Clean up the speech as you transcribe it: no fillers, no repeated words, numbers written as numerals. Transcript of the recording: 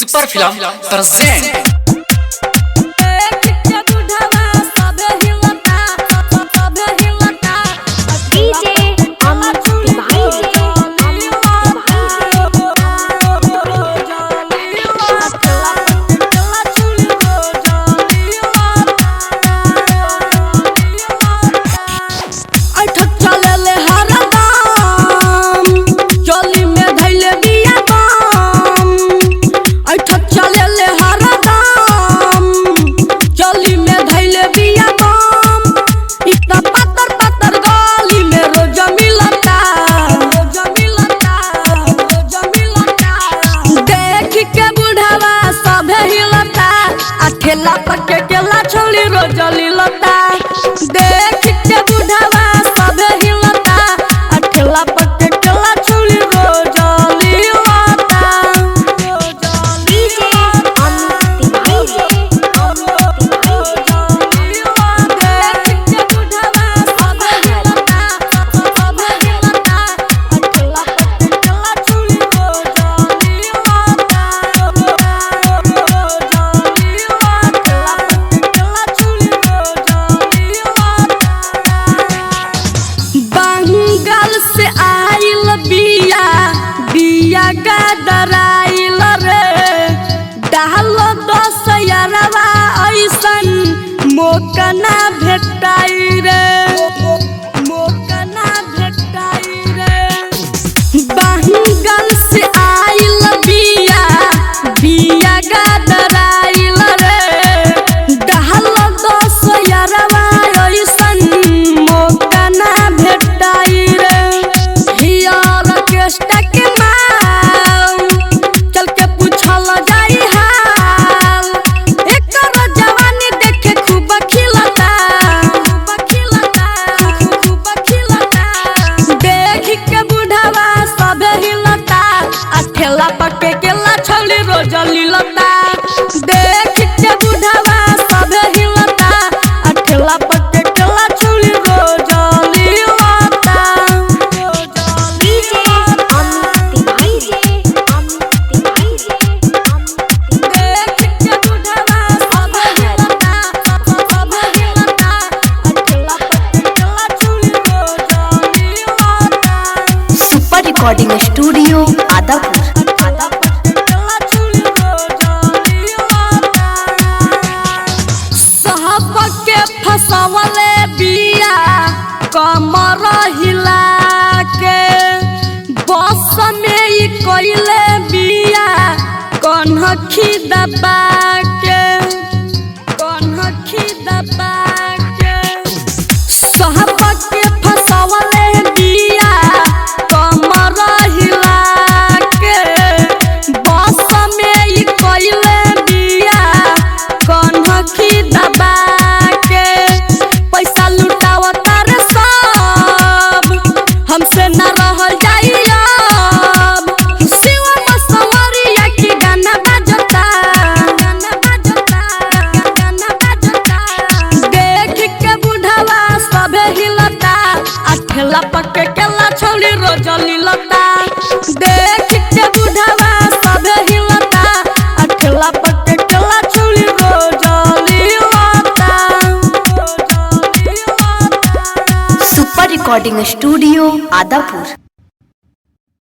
Super film present ठेला पके केला छोड़ी रोजली लता देख के बुढ़ावा सब हिलता ठेला पके केला छोड़ी रोजली लता डीजे अमित देख के बुढ़ावा सब हिलता ठेला पके केला छोड़ी रोजली लता बंगाल से आइल बिया बिया गदराइल रे डाल 10,000 ऐसन मोकना भेटाई रे मोकना भेटाई रे बंगाल से आइल बिया बिया गदराइल रे डाल 10,000 ऐसन मोकना भेटाई रे हियर केष्टा के माल चल के पूछल जाई हाल एकर जवानी देखे खूब खिलता देख के बुढ़ावा सब हिलता ठेला पके केला छोड़ी रोजली लता देख के बुढ़ावा सब हिलता ठेला पके केला छोड़ी रोजली लता डीजे अमित देख के बुढ़ावा सब हिलता ठेला पके केला छोड़ी रोजली लता सुपर रिकॉर्डिंग स्टूडियो आदापुर के फसवले बिया कमर हिला के बस में ही कोइले बिया कन्हखी दबा के सहब के फसवले बिया कमर हिला के बस में ही कोइले बिया कन्हखी दबा पैसा लुटावता रे सब हमसे न रहल जाई अब शिवा मसवरिया की गाना बजता देख के बुढ़ावा सब हिलता ठेला पके केला छोड़ी रोजली लता देख के बुढ़ावा सब हिलता ठेला पके केला छोड़ी रोजली लता सुपर रिकॉर्डिंग स्टूडियो आदापुर।